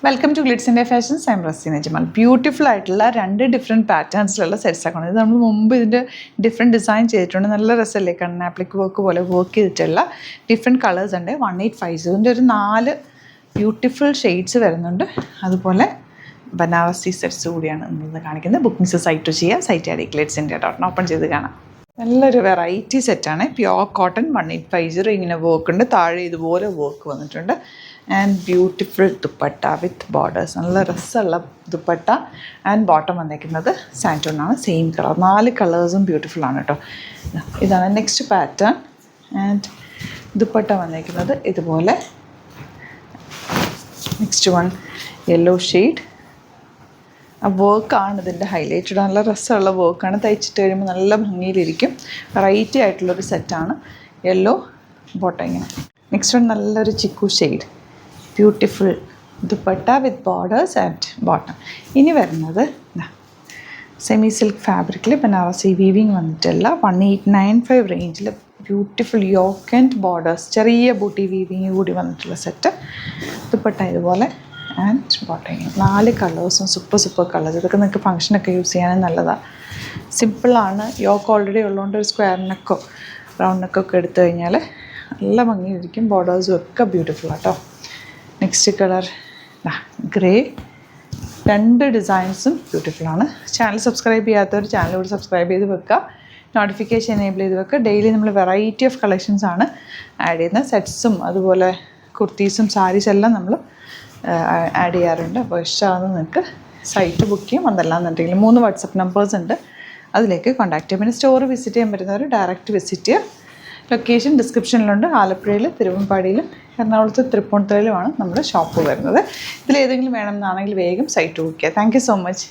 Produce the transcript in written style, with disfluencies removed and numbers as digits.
Welcome to Glitz India fashions. I am Raseena Jamal. Beautiful ആയിട്ടുള്ള 2 different പാറ്റേൺസിലുള്ള sets ആക്കണം. ഇത് നമ്മൾ മുമ്പ് ഇതിൻ്റെ ഡിഫറെൻറ്റ് ഡിസൈൻ ചെയ്തിട്ടുണ്ട്. നല്ല രസമല്ലേ കാണാൻ? ആപ്ലിക് വർക്ക് പോലെ വർക്ക് ചെയ്തിട്ടുള്ള ഡിഫറെൻറ്റ് കളേഴ്സ് ഉണ്ട്. 1850 ഇതിൻ്റെ ഒരു 4 ബ്യൂട്ടിഫുൾ ഷെയ്ഡ്സ് വരുന്നുണ്ട്. അതുപോലെ ബനാറസി സെറ്റ്സ് കൂടിയാണ് ഇന്ന് കാണിക്കുന്നത്. ബുക്കിംഗ്സ് സൈറ്റ് ചെയ്യുക. Site at Glitz India .com open ചെയ്ത് കാണാം. നല്ലൊരു വെറൈറ്റി സെറ്റാണ്. പ്യോർ കോട്ടൺ 1850 ഇങ്ങനെ വർക്ക് ഉണ്ട്. താഴെ ഇതുപോലെ വർക്ക് വന്നിട്ടുണ്ട്. And beautiful dupatta with borders. നല്ല രസമുള്ള ദുപ്പട്ട. ആൻഡ് ബോട്ടം വന്നേക്കുന്നത് സാൻറ്റോണാണ്. Same colour. 4 കളേഴ്സും ബ്യൂട്ടിഫുൾ ആണ് കേട്ടോ. ഇതാണ് നെക്സ്റ്റ് പാറ്റേൺ. ആൻഡ് ദുപ്പട്ട വന്നേക്കുന്നത് ഇതുപോലെ. Next one yellow shade. ആ വർക്കാണ് ഇതിൻ്റെ ഹൈലൈറ്റഡ്. നല്ല രസമുള്ള വർക്കാണ്. തയ്ച്ചിട്ട് കഴിയുമ്പോൾ നല്ല ഭംഗിയിലിരിക്കും. വെറൈറ്റി ആയിട്ടുള്ളൊരു സെറ്റാണ്. യെല്ലോ ബോട്ടം ഇങ്ങനെ. നെക്സ്റ്റ് വൺ നല്ലൊരു ചിക്കു shade. Beautiful dupatta with borders and bottom. ഇനി വരുന്നത് സെമി സിൽക്ക് ഫാബ്രിക്കിൽ ബനാറസി വീവിങ് വന്നിട്ടുള്ള 1895 റേഞ്ചിൽ ബ്യൂട്ടിഫുൾ യോക്ക് ആൻഡ് ബോർഡേഴ്സ്, ചെറിയ ബൂട്ടി വീവിങ് കൂടി വന്നിട്ടുള്ള സെറ്റ്. ദുപ്പട്ട ഇതുപോലെ ആൻഡ് ബോട്ടം. 4 കളേഴ്സും സൂപ്പർ കളേഴ്സ്. ഇതൊക്കെ നിങ്ങൾക്ക് ഫംഗ്ഷനൊക്കെ യൂസ് ചെയ്യാനും നല്ലതാണ്. സിമ്പിളാണ്. യോക്ക് ഓൾറെഡി ഉള്ളതുകൊണ്ട് ഒരു സ്ക്വയർ നെക്കോ റൗണ്ട് നെക്കൊക്കെ എടുത്തു കഴിഞ്ഞാൽ നല്ല ഭംഗിയായിരിക്കും. ബോർഡേഴ്സും ഒക്കെ ബ്യൂട്ടിഫുൾ ആട്ടോ. Next colour grey. 2 ഡിസൈൻസും ബ്യൂട്ടിഫുള്ളാണ്. ചാനൽ സബ്സ്ക്രൈബ് ചെയ്യാത്തവർ ചാനൽ കൂടി സബ്സ്ക്രൈബ് ചെയ്ത് വെക്കുക. നോട്ടിഫിക്കേഷൻ എനേബിൾ ചെയ്ത് വെക്കുക. ഡെയിലി നമ്മൾ വെറൈറ്റി ഓഫ് കളക്ഷൻസ് ആണ് ആഡ് ചെയ്യുന്നത്. സെറ്റ്സും അതുപോലെ കുർത്തീസും സാരീസ് എല്ലാം നമ്മൾ ആഡ് ചെയ്യാറുണ്ട്. അപ്പോൾ ഇഷ്ടമാകുന്നത് നിങ്ങൾക്ക് സൈറ്റ് ബുക്ക് ചെയ്യും. അതല്ലാന്നുണ്ടെങ്കിൽ 3 വാട്സപ്പ് നമ്പേഴ്സ് ഉണ്ട്, അതിലേക്ക് കോൺടാക്ട് ചെയ്യും. പിന്നെ സ്റ്റോർ വിസിറ്റ് ചെയ്യാൻ പറ്റുന്നവർ ഡയറക്റ്റ് വിസിറ്റ് ചെയ്യുക. ലൊക്കേഷൻ ഡിസ്ക്രിപ്ഷനിലുണ്ട്. ആലപ്പുഴയിൽ, തിരുവമ്പാടിയിലും എറണാകുളത്ത് തൃപ്പൂണിത്തുറയിലുമാണ് നമ്മുടെ ഷോപ്പ് വരുന്നത്. ഇതിലേതെങ്കിലും വേണമെന്നാണെങ്കിൽ വേഗം സൈറ്റ് ബുക്ക് ചെയ്യുക. Thank you so much.